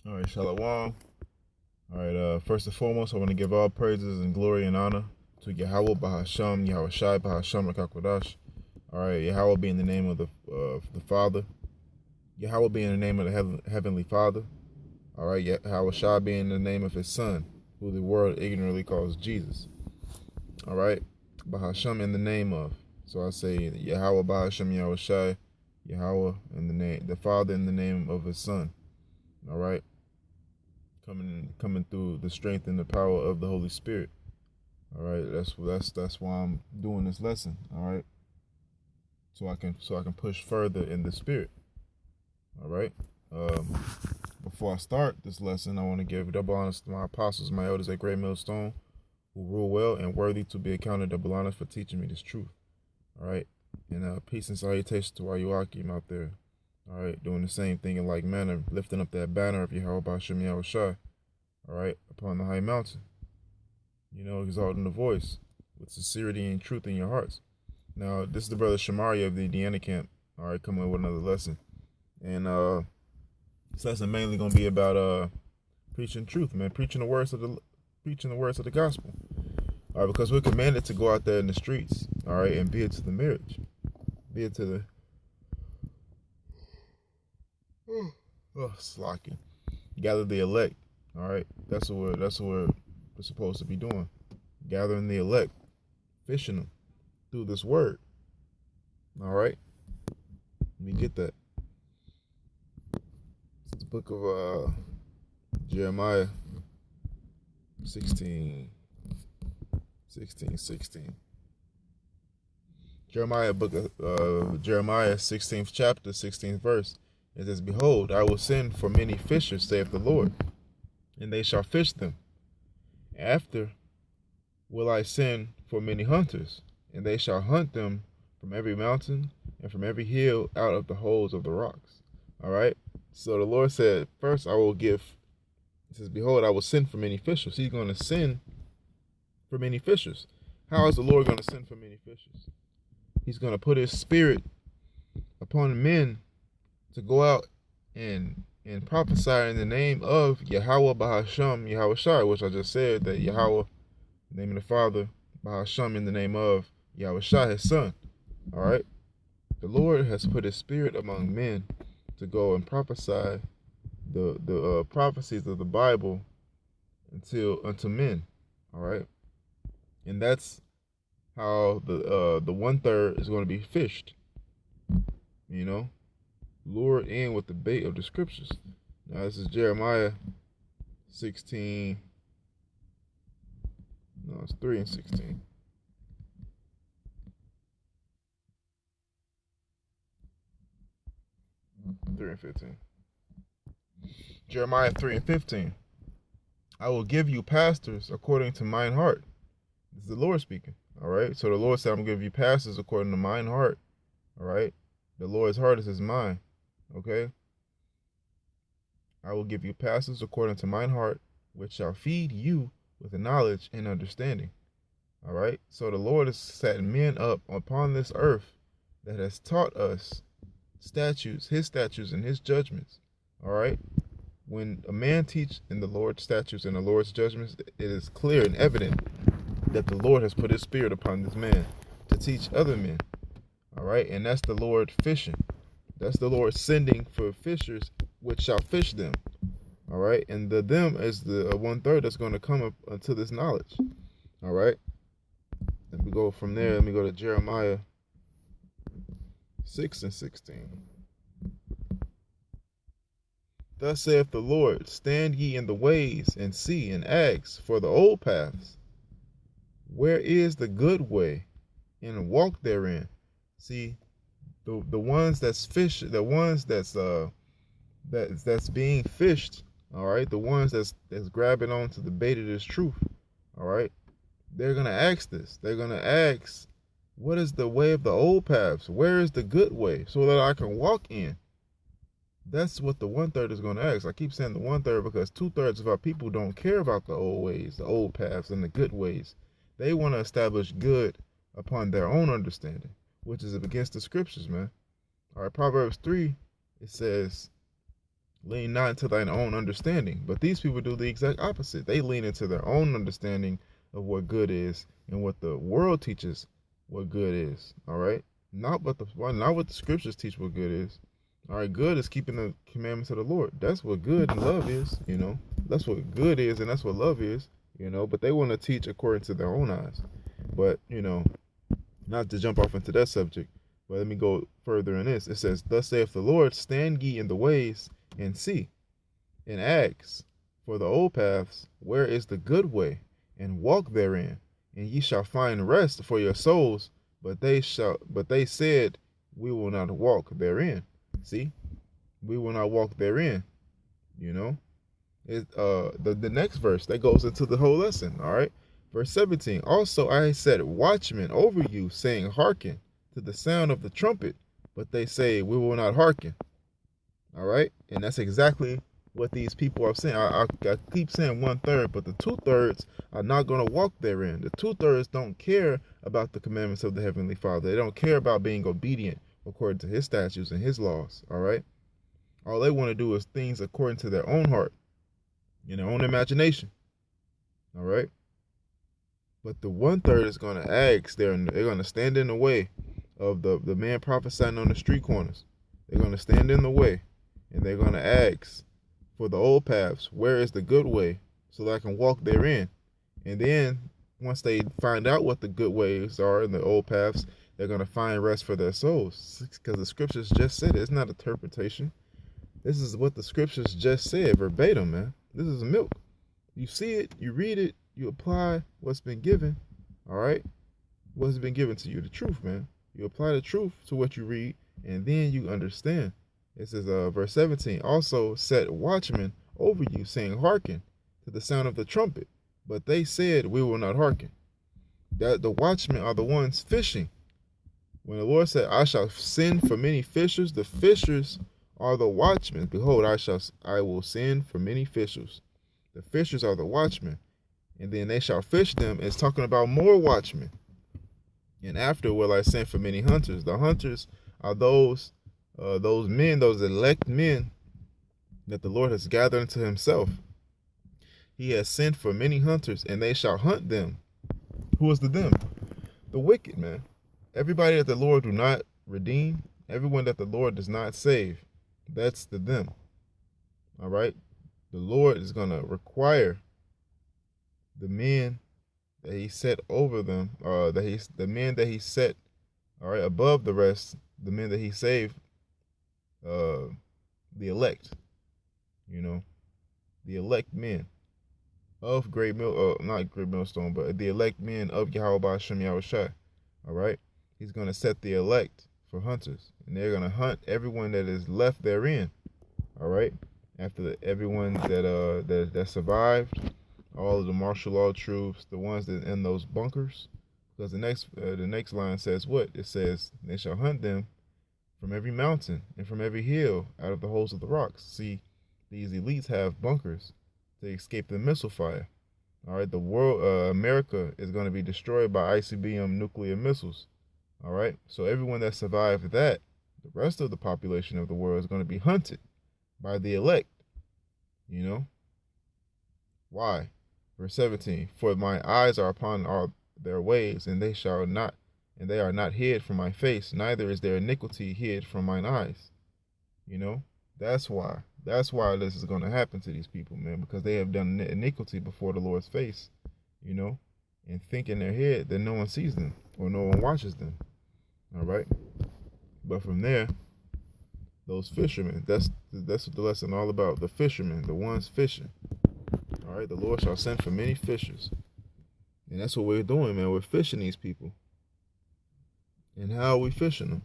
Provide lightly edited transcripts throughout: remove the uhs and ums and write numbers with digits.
All right, Shalom. All right, first and foremost, I want to give all praises and glory and honor to Yahweh Bahasham, Yahweh Shai Bahasham Rakakwadash. All right, Yahweh being the name of the Father, Yahweh being the name of the Heavenly Father. All right, Yahweh Shai being the name of His Son, who the world ignorantly calls Jesus. All right, Bahasham in the name of. So I say Yahweh Bahasham Yahweh Shai, Yahweh in the name, the Father in the name of His Son. All right. Coming through the strength and the power of the Holy Spirit. All right, that's why I'm doing this lesson. All right, so I can push further in the Spirit. All right. Before I start this lesson, I want to give double honors to my apostles, my elders at Great Millstone, who rule well and worthy to be accounted double honors for teaching me this truth. All right, and peace and salutation to all you Akim out there. All right, doing the same thing in like manner, lifting up that banner of Yahweh B'Shem Yahweh Shai. All right, upon the high mountain, exalting the voice with sincerity and truth in your hearts. Now, this is the brother Shamari of the Indiana camp. All right, coming with another lesson, and this lesson mainly gonna be about preaching truth, man, preaching the words of the gospel. All right, because we're commanded to go out there in the streets, all right, and be it to the marriage, be it to the slocking, gather the elect. All right, that's what we're supposed to be doing, gathering the elect, fishing them through this word. All right, let me get that. It's the book of Jeremiah 16. Jeremiah book of Jeremiah 16th chapter, 16th verse. It says, "Behold, I will send for many fishers, saith the Lord, and they shall fish them. After will I send for many hunters, and they shall hunt them from every mountain and from every hill out of the holes of the rocks." All right. So the Lord said, first I will give, He says, "Behold, I will send for many fishers." He's going to send for many fishers. How is the Lord going to send for many fishers? He's going to put His Spirit upon men to go out and prophesy in the name of Yahweh Bahasham Yahweh Shai, which I just said that Yahweh, the name of the Father, Bahasham in the name of Yahweh Shai, His Son. All right. The Lord has put His Spirit among men to go and prophesy the prophecies of the Bible unto men. All right, and that's how the 1/3 is going to be fished. Lured in with the bait of the scriptures. Now this is Jeremiah 16. No, it's 3 and 16. Three and 15. Jeremiah 3 and 15. "I will give you pastors according to mine heart." This is the Lord speaking. All right. So the Lord said, "I'm going to give you pastors according to mine heart." All right. The Lord's heart is His mind. Okay. "I will give you pastors according to mine heart, which shall feed you with knowledge and understanding." All right. So the Lord has set men up upon this earth that has taught us statutes, His statutes and His judgments. All right. When a man teach in the Lord's statutes and the Lord's judgments, it is clear and evident that the Lord has put His Spirit upon this man to teach other men. All right. And that's the Lord fishing. That's the Lord sending for fishers, which shall fish them. All right. And the them is the 1/3 that's going to come up unto this knowledge. All right. Let me go from there. Let me go to Jeremiah 6 and 16. "Thus saith the Lord, stand ye in the ways and see and ask for the old paths. Where is the good way, and walk therein." See, the ones that's fish, the ones that's being fished, all right, the ones that's grabbing onto the bait of this truth, all right, they're gonna ask this. They're gonna ask, what is the way of the old paths? Where is the good way, so that I can walk in? That's what the 1/3 is going to ask. I keep saying the 1/3 because 2/3 of our people don't care about the old ways, the old paths, and the good ways. They want to establish good upon their own understanding, which is against the scriptures, man. All right, Proverbs 3, it says, Lean not into thine own understanding. But these people do the exact opposite. They lean into their own understanding of what good is and what the world teaches what good is. All right? Not what the scriptures teach what good is. All right, good is keeping the commandments of the Lord. That's what good and love is, That's what good is and that's what love is, But they want to teach according to their own eyes. But, not to jump off into that subject, but let me go further in this. It says, thus saith the Lord, stand ye in the ways and see, and ask for the old paths, where is the good way, and walk therein, and ye shall find rest for your souls. But they said, we will not walk therein. See, we will not walk therein. The next verse that goes into the whole lesson. All right, verse 17. Also I set watchmen over you, saying, hearken to the sound of the trumpet. But they say, we will not hearken. All right, and that's exactly what these people are saying. I keep saying 1/3, but the 2/3 are not going to walk therein. The 2/3 don't care about the commandments of the Heavenly Father. They don't care about being obedient according to His statutes and His laws. All right, all they want to do is things according to their own heart, in their own imagination. All right, but the 1/3 is going to ask. They're going to stand in the way of the man prophesying on the street corners. They're going to stand in the way, and they're going to ask for the old paths. Where is the good way, so that I can walk therein? And then once they find out what the good ways are in the old paths, they're going to find rest for their souls, because the scriptures just said it. It's not interpretation. This is what the scriptures just said verbatim, man. This is milk. You see it, you read it, you apply what's been given. All right, what's been given to you, the truth, man. You apply the truth to what you read, and then you understand. It says, verse 17, also set watchmen over you, saying, hearken to the sound of the trumpet. But they said, we will not hearken. That the watchmen are the ones fishing. When the Lord said, I shall send for many fishers, the fishers are the watchmen. Behold, I will send for many fishers. The fishers are the watchmen. And then they shall fish them. It's talking about more watchmen. And after will I send for many hunters. The hunters are those men, those elect men that the Lord has gathered unto Himself. He has sent for many hunters, and they shall hunt them. Who is the them? The wicked, man. Everybody that the Lord do not redeem, everyone that the Lord does not save, that's the them. All right? The Lord is going to require the men that He set over them, the men that He set, all right, above the rest, the men that He saved, the elect, the elect men of not Great Millstone, but the elect men of Yahweh Hashem Yahushua. All right, He's going to set the elect for hunters, and they're going to hunt everyone that is left therein. All right, after everyone that survived, all of the martial law troops, the ones that in those bunkers, because the next line says what? It says they shall hunt them from every mountain and from every hill out of the holes of the rocks. See, these elites have bunkers to escape the missile fire. All right, the world, America is going to be destroyed by ICBM nuclear missiles. All right, so everyone that survived that, the rest of the population of the world is going to be hunted by the elect. Why? Verse 17, for my eyes are upon all their ways, and they are not hid from my face, neither is their iniquity hid from mine eyes. That's why this is going to happen to these people, man, because they have done iniquity before the Lord's face, and think in their head that no one sees them or no one watches them. All right, but from there, those fishermen, that's what the lesson all about. The fishermen, the ones fishing. All right, the Lord shall send for many fishers, and that's what we're doing, man. We're fishing these people. And how are we fishing them?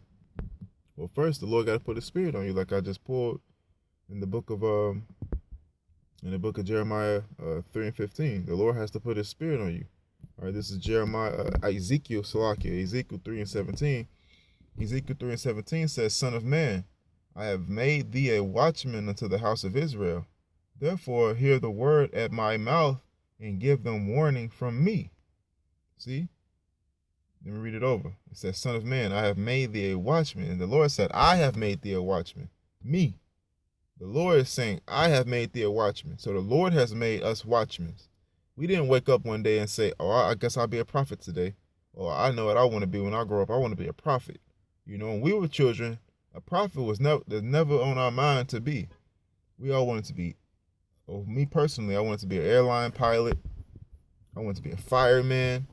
Well, first, the Lord got to put His Spirit on you, like I just pulled in the book of Jeremiah 3:15. The Lord has to put His Spirit on you. All right, this is Ezekiel 3:17. Ezekiel 3:17 says, Son of man, I have made thee a watchman unto the house of Israel. Therefore, hear the word at my mouth and give them warning from me. See? Let me read it over. It says, Son of man, I have made thee a watchman. And the Lord said, I have made thee a watchman. Me. The Lord is saying, I have made thee a watchman. So the Lord has made us watchmen. We didn't wake up one day and say, oh, I guess I'll be a prophet today. Or I know what I want to be when I grow up. I want to be a prophet. You know, when we were children, a prophet was never on our mind to be. We all wanted to be, well, me personally, I wanted to be an airline pilot. I wanted to be a fireman.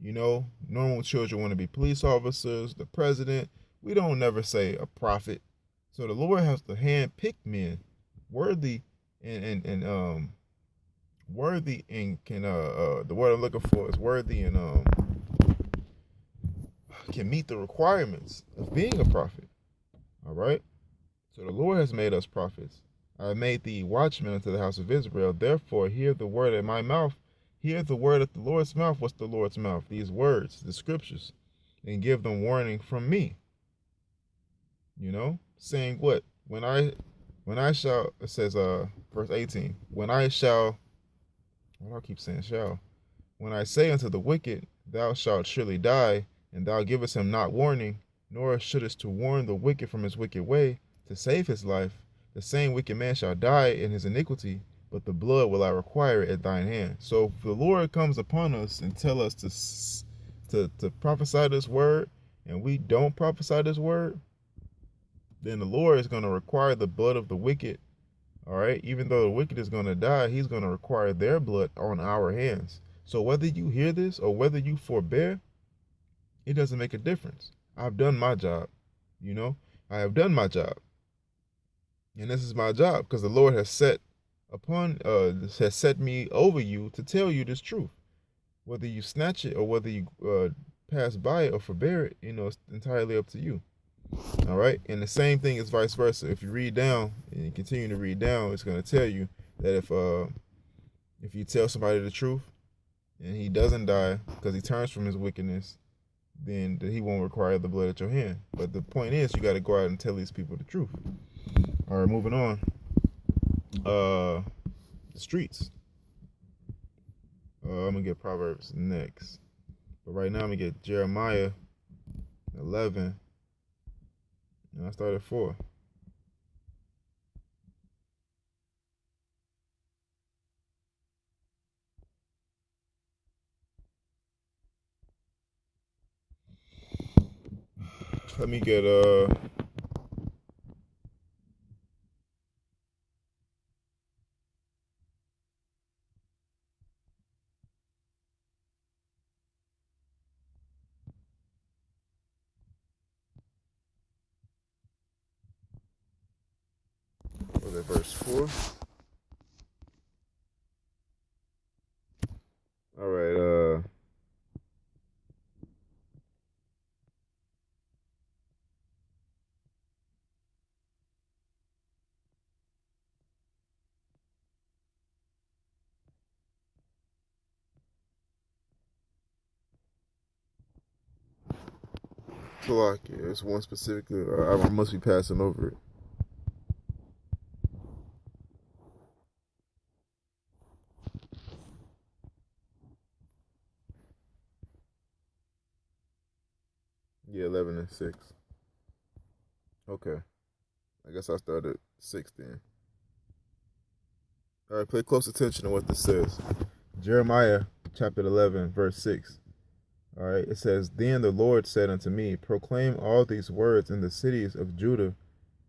You know, normal children want to be police officers, the president. We don't never say a prophet. So the Lord has to handpick men worthy and worthy and can the word I'm looking for is worthy and can meet the requirements of being a prophet. All right. So the Lord has made us prophets. I made thee watchmen unto the house of Israel. Therefore, hear the word at my mouth. Hear the word at the Lord's mouth. What's the Lord's mouth? These words, the scriptures, and give them warning from me. You know, saying what? When I shall, it says verse 18, when I shall, what do I keep saying shall? When I say unto the wicked, thou shalt surely die, and thou givest him not warning, nor shouldest to warn the wicked from his wicked way, to save his life, the same wicked man shall die in his iniquity, but the blood will I require at thine hand. So if the Lord comes upon us and tell us to prophesy this word, and we don't prophesy this word, then the Lord is going to require the blood of the wicked. All right, even though the wicked is going to die, he's going to require their blood on our hands. So whether you hear this or whether you forbear, it doesn't make a difference. I've done my job. You know, I have done my job. And this is my job because the Lord has set me over you to tell you this truth. Whether you snatch it or whether you pass by it or forbear it, you know, it's entirely up to you. All right. And the same thing is vice versa. If you read down and you continue to read down, it's going to tell you that if you tell somebody the truth and he doesn't die because he turns from his wickedness, then he won't require the blood at your hand. But the point is, you got to go out and tell these people the truth. All right, moving on. The streets. I'm going to get Proverbs next. But right now, I'm going to get Jeremiah 11. And I started 4. Let me get was it verse 4? All right, Slovakia. It's one specifically. I must be passing over it. Yeah, 11 and 6. Okay. I guess I started 6 then. All right, pay close attention to what this says. Jeremiah chapter 11, verse 6. All right, it says, Then the Lord said unto me, Proclaim all these words in the cities of Judah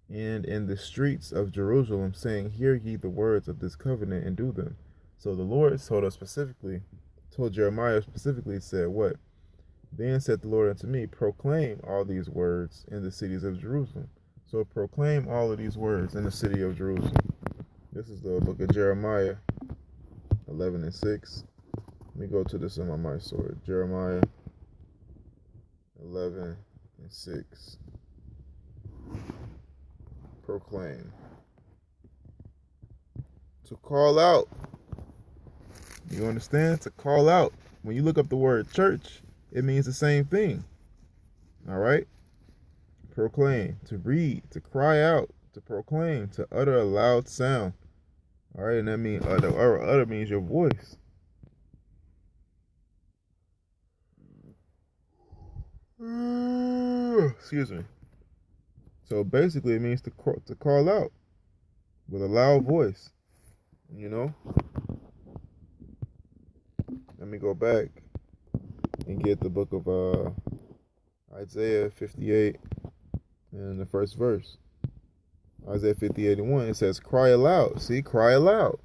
and in the streets of Jerusalem, saying, Hear ye the words of this covenant and do them. So the Lord told Jeremiah specifically, said what? Then said the Lord unto me, Proclaim all these words in the cities of Jerusalem. So proclaim all of these words in the city of Jerusalem. This is the book of Jeremiah 11 and 6. Let me go to this in my sword. Jeremiah 11 and 6. Proclaim. To call out. You understand? To call out. When you look up the word church, it means the same thing. All right? Proclaim. To read. To cry out. To proclaim. To utter a loud sound. All right? And that means utter means your voice. Excuse me. So basically, it means to call out. with a loud voice. You know, let me go back and get the book of Isaiah 58 and the first verse. Isaiah 58:1, it says, cry aloud. See, cry aloud.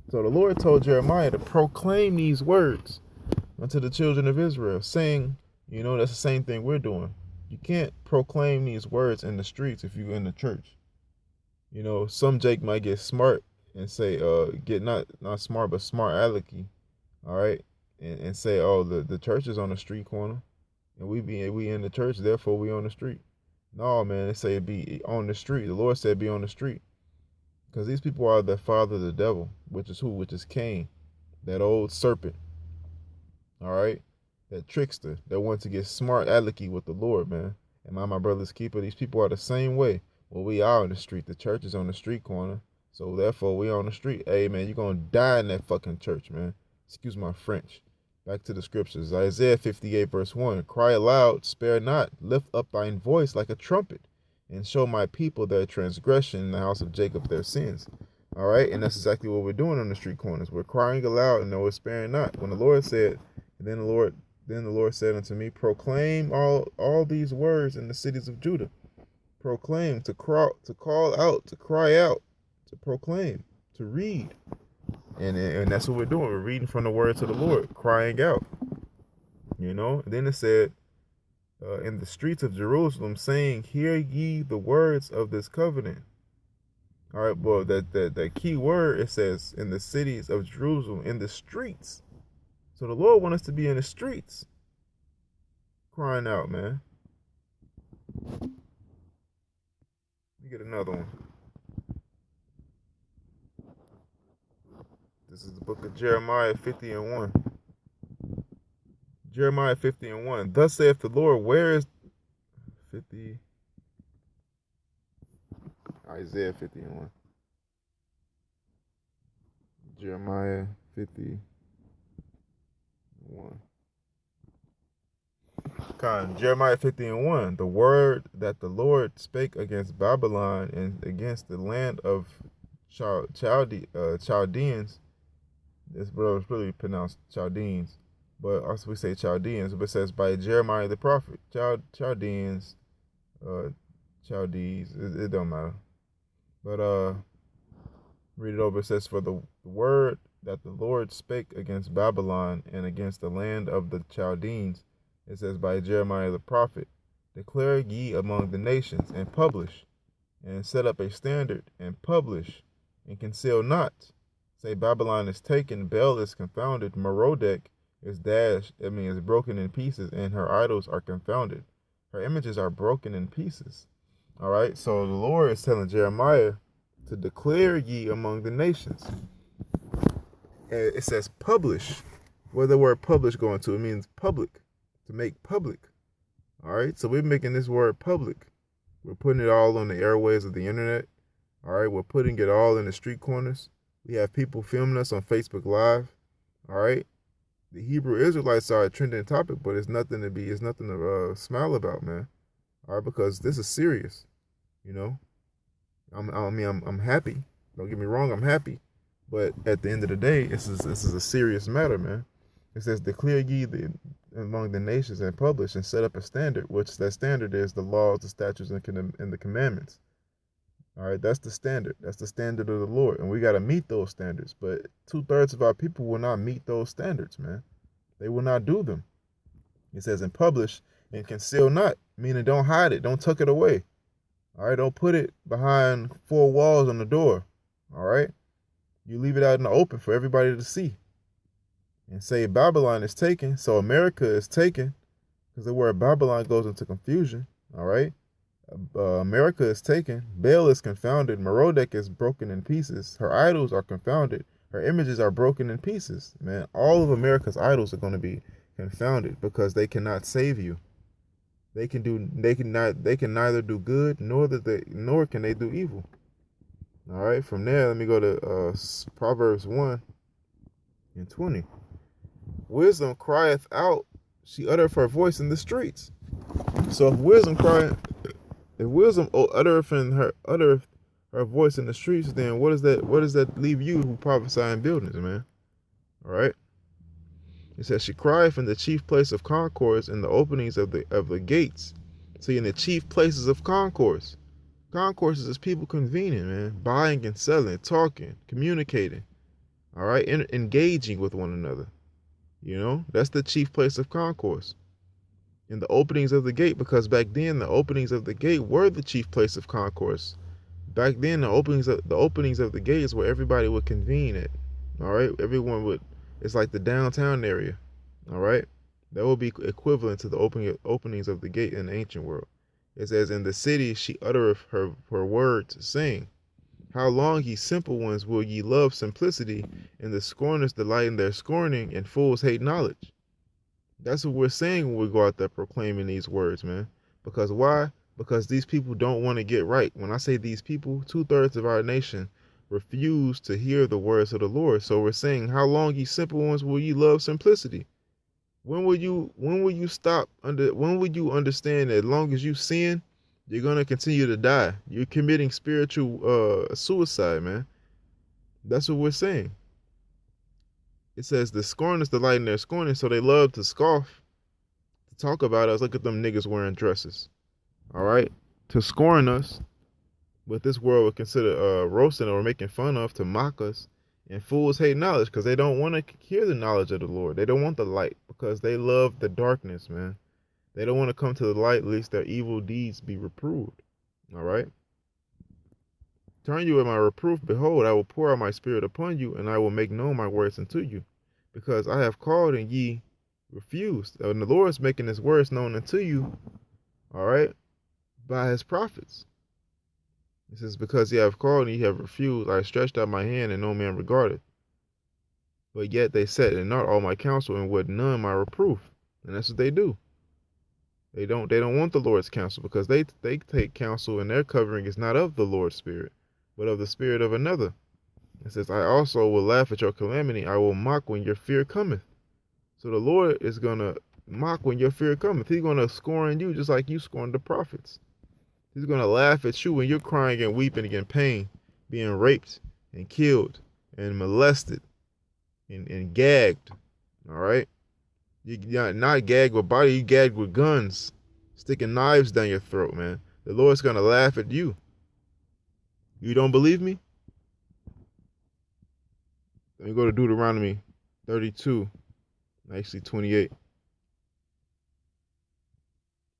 So the Lord told Jeremiah to proclaim these words unto the children of Israel, saying, you know, that's the same thing we're doing. You can't proclaim these words in the streets if you're in the church. You know, some Jake might get smart and say, get not smart, but smart alecky, all right? And say, oh, the church is on the street corner, and we in the church, therefore we on the street. No, man, they say be on the street. The Lord said be on the street. Because these people are the father of the devil, which is who? Which is Cain, that old serpent, all right? That trickster that wants to get smart alecky with the Lord, man. Am I my brother's keeper? These people are the same way. Well, we are on the street. The church is on the street corner. So therefore, we on the street. Hey, man, you're going to die in that fucking church, man. Excuse my French. Back to the scriptures. Isaiah 58 verse 1. Cry aloud, spare not. Lift up thine voice like a trumpet, and show my people their transgression, in the house of Jacob their sins. All right? And that's exactly what we're doing on the street corners. We're crying aloud, and we're sparing not. When the Lord said, and then the Lord said unto me, proclaim all these words in the cities of Judah. Proclaim, to call out, to cry out, to proclaim, to read. And that's what we're doing. We're reading from the words of the Lord, crying out. You know? And then it said, in the streets of Jerusalem, saying, hear ye the words of this covenant. All right, well, that key word, it says, in the cities of Jerusalem, in the streets. So the Lord wants us to be in the streets, crying out, man. Let me get another one. This is the book of Jeremiah 50:1. Jeremiah 50:1. Thus saith the Lord, where is 50? Isaiah 50:1. Jeremiah 50:1. Jeremiah 50:1. The word that the Lord spake against Babylon and against the land of Chaldeans. This brother is really pronounced Chaldeans, but also we say Chaldeans, but it says by Jeremiah the prophet. Chaldeans, Chaldees, it don't matter. But read it over. It says, for the word that the Lord spake against Babylon and against the land of the Chaldeans, it says by Jeremiah the prophet, declare ye among the nations, and publish, and set up a standard, and publish, and conceal not. Say Babylon is taken, Bel is confounded, Merodach is dashed, is broken in pieces, and her idols are confounded. Her images are broken in pieces. All right, so the Lord is telling Jeremiah to declare ye among the nations. And it says publish. Where the word publish going to? It means public, to make public. All right, so we're making this word public. We're putting it all on the airways of the internet. All right, we're putting it all in the street corners. We have people filming us on Facebook Live. All right. The Hebrew Israelites are a trending topic, but it's nothing to smile about, man. All right, because this is serious. You know, I'm happy. Don't get me wrong, I'm happy. But at the end of the day, this is a serious matter, man. It says, declare ye among the nations and publish and set up a standard, which that standard is the laws, the statutes, and the commandments. All right, that's the standard. That's the standard of the Lord. And we got to meet those standards. But 2/3 of our people will not meet those standards, man. They will not do them. It says, and publish and conceal not, meaning don't hide it. Don't tuck it away. All right, don't put it behind 4 walls on the door. All right, you leave it out in the open for everybody to see. And say Babylon is taken. So America is taken, because the word Babylon goes into confusion. All right. America is taken, Bel is confounded, Merodach is broken in pieces, her idols are confounded, her images are broken in pieces. Man, all of America's idols are going to be confounded because they cannot save you. They can neither do good nor can they do evil. All right, from there, let me go to Proverbs 1:20. Wisdom crieth out, she uttereth her voice in the streets. So if wisdom uttereth her voice in the streets, then what does that leave you who prophesy in buildings, man? All right. It says she cried from the chief place of concourse in the openings of the gates. See, in the chief places of concourse. Concourses is people convening, man, buying and selling, talking, communicating. All right, engaging with one another. You know, that's the chief place of concourse. In the openings of the gate, because back then the openings of the gate were the chief place of concourse. Back then the openings of the gate is where everybody would convene at. All right, everyone would. It's like the downtown area. All right, that would be equivalent to the openings of the gate in the ancient world. It says, in the city she uttereth her words, saying, how long, ye simple ones, will ye love simplicity, and the scorners delight in their scorning, and fools hate knowledge? That's what we're saying when we go out there proclaiming these words, man. Because why? Because these people don't want to get right. When I say these people, 2/3 of our nation refuse to hear the words of the Lord. So we're saying, how long, ye simple ones, will ye love simplicity? When will you understand that as long as you sin, you're going to continue to die? You're committing spiritual suicide, man. That's what we're saying. It says the scorners delight in their scorning, so they love to scoff, to talk about us. Look at them niggas wearing dresses. All right? To scorn us, what this world would consider roasting or making fun of, to mock us. And fools hate knowledge because they don't want to hear the knowledge of the Lord. They don't want the light because they love the darkness, man. They don't want to come to the light, lest their evil deeds be reproved. All right? Turn you in my reproof. Behold, I will pour out my spirit upon you, and I will make known my words unto you. Because I have called, and ye refused. And the Lord is making his words known unto you, all right, by his prophets. It says, because ye have called, and ye have refused, I stretched out my hand, and no man regarded. But yet they set in not all my counsel, and would none my reproof. And that's what they do. They don't want the Lord's counsel, because they take counsel, and their covering is not of the Lord's spirit, but of the spirit of another. It says, I also will laugh at your calamity. I will mock when your fear cometh. So the Lord is going to mock when your fear cometh. He's going to scorn you just like you scorned the prophets. He's going to laugh at you when you're crying and weeping and in pain, being raped and killed and molested and gagged. All right? You're not gagged with body, you gagged with guns, sticking knives down your throat, man. The Lord's going to laugh at you. You don't believe me? Let me go to Deuteronomy 32, actually 28.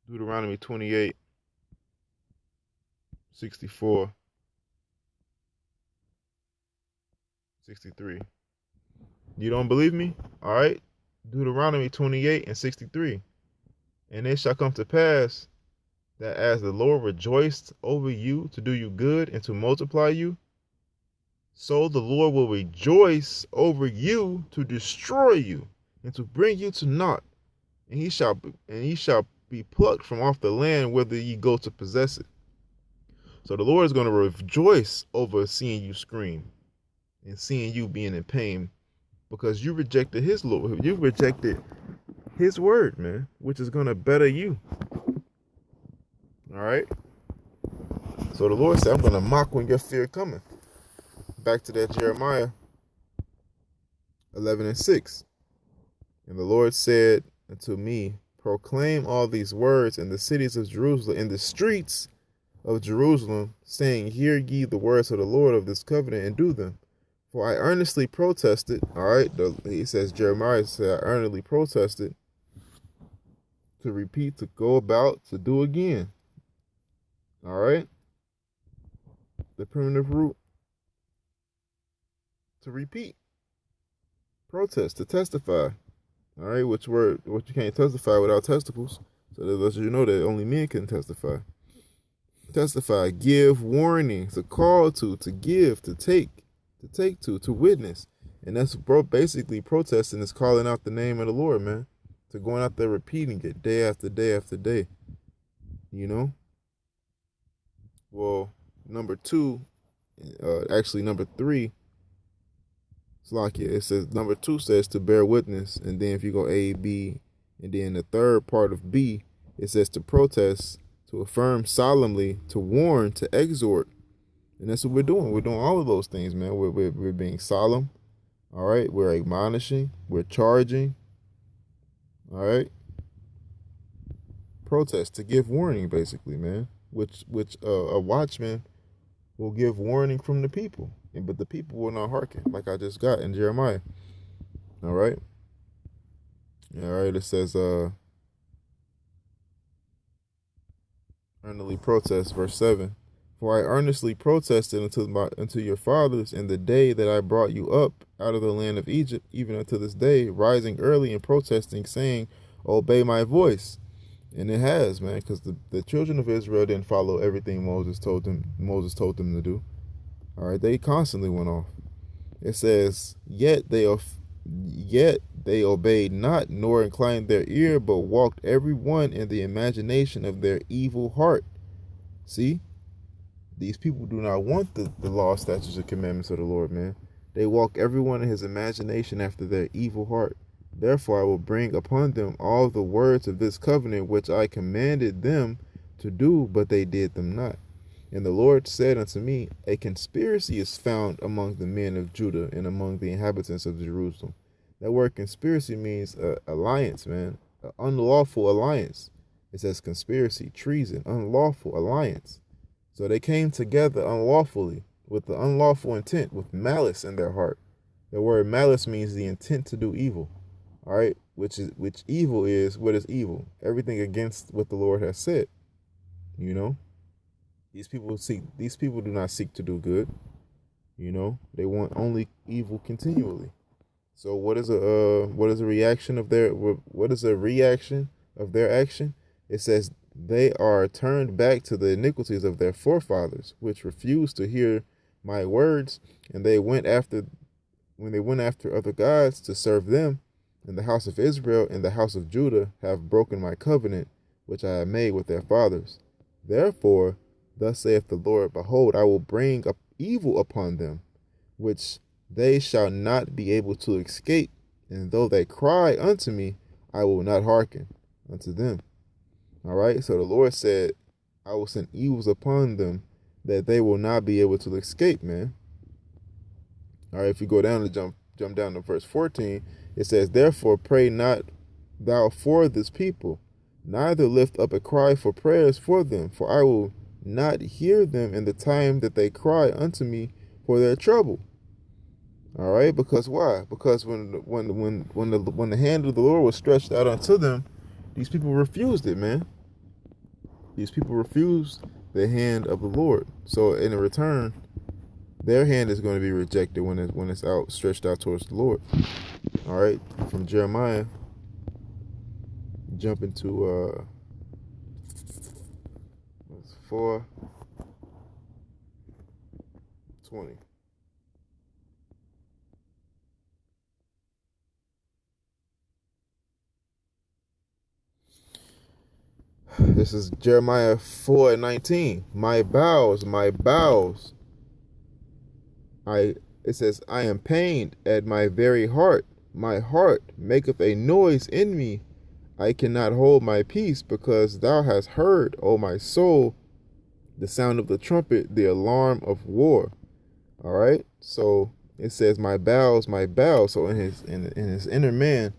Deuteronomy 28, 64, 63. You don't believe me? All right. Deuteronomy 28 and 63. And it shall come to pass that as the Lord rejoiced over you to do you good and to multiply you, so the Lord will rejoice over you to destroy you and to bring you to naught. And he shall be plucked from off the land whither ye go to possess it. So the Lord is going to rejoice over seeing you scream and seeing you being in pain, because you rejected his Lord. You rejected his word, man, which is going to better you. All right. So the Lord said, I'm going to mock when your fear cometh. Back to that Jeremiah 11 and 6. And the Lord said unto me, proclaim all these words in the cities of Jerusalem, in the streets of Jerusalem, saying, hear ye the words of the Lord of this covenant, and do them. For I earnestly protested. All right. He says, Jeremiah said, I earnestly protested, to repeat, to go about, to do again. All right. The primitive root. To repeat, protest, to testify. All right, what you can't testify without testicles. So that lets you know that only men can testify. Testify, give warning, to call to give, to take to witness. And that's basically protesting is calling out the name of the Lord, man. To going out there repeating it day after day after day. You know? Well, number 3, it says number 2 says to bear witness, and then if you go A, B, and then the third part of B, it says to protest, to affirm solemnly, to warn, to exhort, And that's what we're doing. We're doing all of those things, man. We're being solemn. All right. We're admonishing. We're charging. All right. Protest to give warning, basically, man. Which a watchman will give warning from the people, but the people will not hearken, like I just got in Jeremiah. All right. All right. It says, earnestly protest, verse 7. For I earnestly protested unto your fathers in the day that I brought you up out of the land of Egypt, even unto this day, rising early and protesting, saying, obey my voice. And it has, man, because the children of Israel didn't follow everything Moses told them to do. All right, they constantly went off. It says, yet they obeyed not, nor inclined their ear, but walked every one in the imagination of their evil heart. See, these people do not want the law, statutes, and commandments of the Lord, man. They walk everyone in his imagination after their evil heart. Therefore I will bring upon them all the words of this covenant which I commanded them to do, but they did them not. And the Lord said unto me, a conspiracy is found among the men of Judah and among the inhabitants of Jerusalem. That word conspiracy means alliance, man. An unlawful alliance. It says conspiracy, treason, unlawful alliance. So they came together unlawfully with the unlawful intent, with malice in their heart. The word malice means the intent to do evil. All right, which evil is, what is evil? Everything against what the Lord has said. You know, these people do not seek to do good. You know, they want only evil continually. So what is a reaction of their action? It says they are turned back to the iniquities of their forefathers, which refused to hear my words, and when they went after other gods to serve them, and the house of Israel and the house of Judah have broken my covenant, which I have made with their fathers. Therefore, thus saith the Lord, behold, I will bring up evil upon them, which they shall not be able to escape, and though they cry unto me, I will not hearken unto them. All right, so the Lord said, I will send evils upon them that they will not be able to escape, man. All right, if you go down to jump down to verse 14, it says, therefore pray not thou for this people, neither lift up a cry for prayers for them, for I will not hear them in the time that they cry unto me for their trouble. All right, because why? Because when the hand of the Lord was stretched out unto them, these people refused it, man. These people refused the hand of the Lord. So in return, their hand is going to be rejected when it's stretched out towards the Lord. All right, from Jeremiah, jump into 4:20. This is Jeremiah 4:19. My bowels. It says, I am pained at my very heart. My heart maketh a noise in me. I cannot hold my peace, because thou hast heard, O my soul, the sound of the trumpet, the alarm of war. All right. So it says, my bowels. So in his inner man,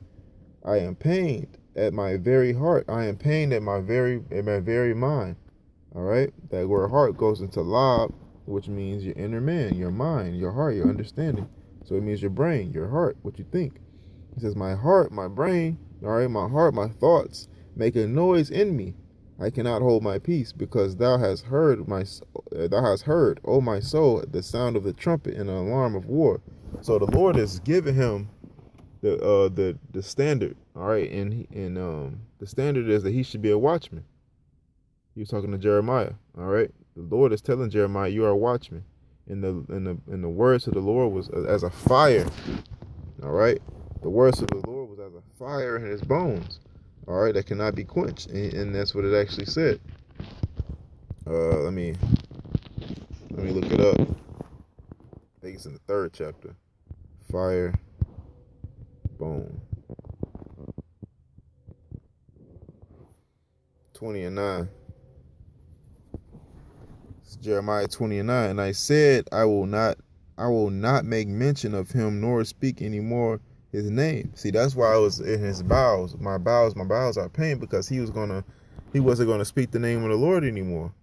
I am pained at my very heart. I am pained at my very mind. All right. That word heart goes into lab, which means your inner man, your mind, your heart, your understanding. So it means your brain, your heart, what you think. It says, my heart, my brain, all right, my heart, my thoughts make a noise in me. I cannot hold my peace, because thou hast heard, O my soul, the sound of the trumpet and the alarm of war. So the Lord has given him the standard, all right, and the standard is that he should be a watchman. He was talking to Jeremiah, all right. The Lord is telling Jeremiah, you are a watchman, and the words of the Lord was as a fire, all right. The words of the Lord was as a fire in his bones, all right, that cannot be quenched, and that's what it actually said. Let me look it up. I think it's in the 3rd chapter. Fire, bone. 20:9 It's Jeremiah 20:9. And I said, I will not make mention of him nor speak anymore his name. See, that's why I was in his bowels. My bowels are pain, because he wasn't gonna speak the name of the Lord anymore.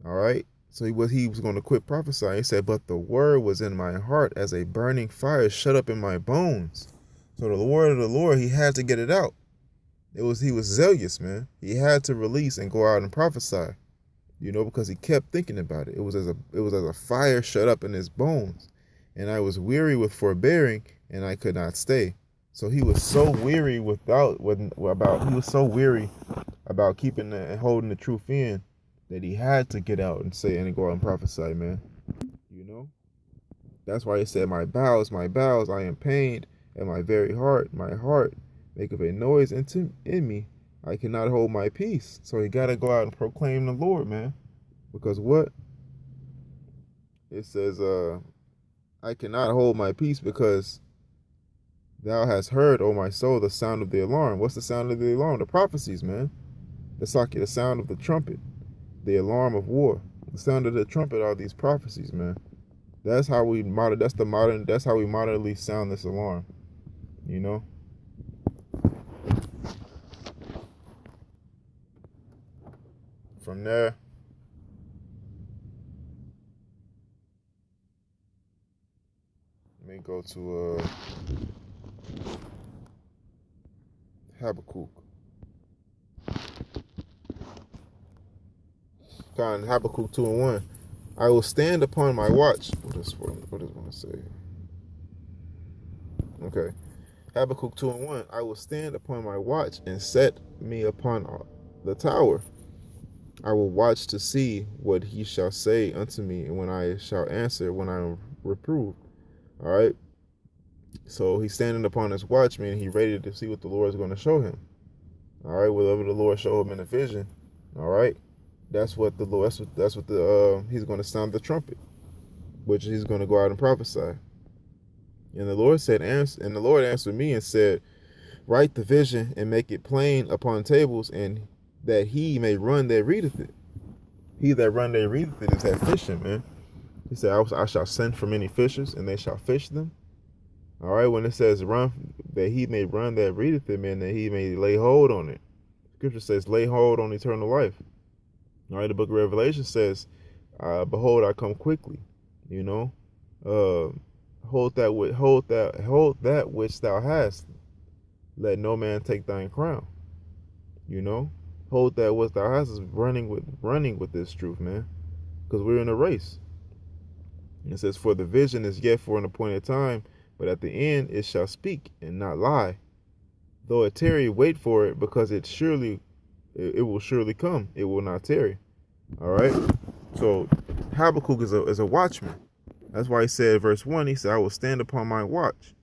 All right. So he was going to quit prophesying. He said, but the word was in my heart as a burning fire shut up in my bones. So the word of the Lord, he had to get it out. He was zealous, man. He had to release and go out and prophesy, because he kept thinking about it. It was as a fire shut up in his bones. And I was weary with forbearing, and I could not stay. So he was so weary about keeping and holding the truth in, that he had to get out and say and go out and prophesy, man. That's why he said, my bowels, I am pained, and my very heart, maketh a noise in me. I cannot hold my peace. So he got to go out and proclaim the Lord, man. Because what? It says, I cannot hold my peace because thou hast heard, O my soul, the sound of the alarm. What's the sound of the alarm? The prophecies, man. The sound of the trumpet. The alarm of war. The sound of the trumpet are these prophecies, man. That's how we modernly sound this alarm. From there, let me go to Habakkuk. Habakkuk 2:1. I will stand upon my watch. What does one say? Okay. Habakkuk 2:1. I will stand upon my watch and set me upon the tower. I will watch to see what he shall say unto me, and when I shall answer when I am reproved. All right. So he's standing upon his watch, meaning he's ready to see what the Lord is going to show him. All right. Whatever the Lord show him in a vision. All right. That's what the Lord. That's what he's going to sound the trumpet, which he's going to go out and prophesy. And the Lord answered me and said, write the vision and make it plain upon tables, and that he may run that readeth it. He that run that readeth it is that fishing, man. He said, I shall send for many fishers, and they shall fish them. All right, when it says run, that he may run that readeth it, man, that he may lay hold on it. Scripture says, lay hold on eternal life. All right, the book of Revelation says, behold, I come quickly. Hold that which thou hast. Let no man take thine crown. Hold that which thou hast is running with this truth, man. Because we're in a race. It says, for the vision is yet for an appointed time, but at the end it shall speak and not lie. Though it tarry, wait for it, because it will surely come. It will not tarry. All right. So Habakkuk is a watchman. That's why he said, verse 1, he said, I will stand upon my watch.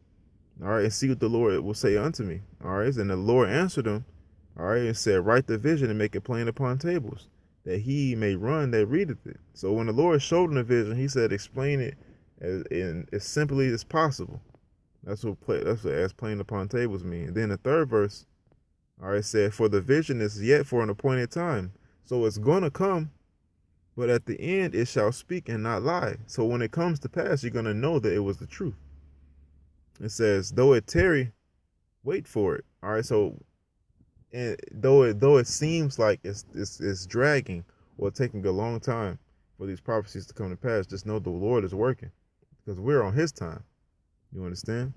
All right, and see what the Lord will say unto me. All right. And the Lord answered him. All right, and said, write the vision and make it plain upon tables, that he may run that readeth it. So when the Lord showed him the vision, he said, explain it as simply as possible. That's what as plain upon tables mean. And then the third verse, all right, said, for the vision is yet for an appointed time. So it's going to come, but at the end it shall speak and not lie. So when it comes to pass, you're going to know that it was the truth. It says, though it tarry, wait for it. All right, so and though it seems like it's dragging or taking a long time for these prophecies to come to pass, just know the Lord is working, because we're on his time. You understand?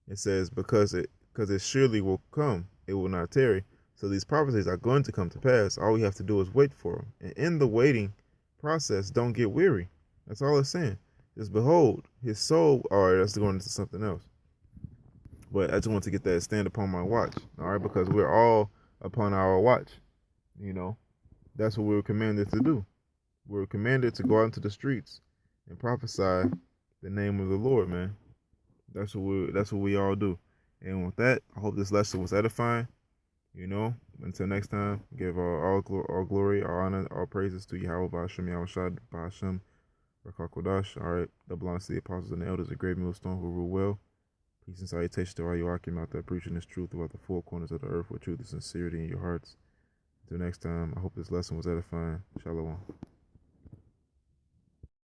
It says, because it surely will come, it will not tarry. So these prophecies are going to come to pass. All we have to do is wait for them. And in the waiting process, don't get weary. That's all it's saying. Just behold, his soul. All right, that's going into something else. But I just want to get that stand upon my watch. All right, because we're all upon our watch. That's what we were commanded to do. We were commanded to go out into the streets and prophesy the name of the Lord, man. That's what we all do. And with that, I hope this lesson was edifying. Until next time, give all glory, all honor, all praises to Yahweh Ba'ashem, Yahweh Shad, Ba'ashem, Rakak Kodash. All right, the belongs to the apostles and the elders, a great millstone who rule well. Peace and salutation to all you Akim out there preaching this truth throughout the four corners of the earth with truth and sincerity in your hearts. Until next time, I hope this lesson was edifying. Shalom.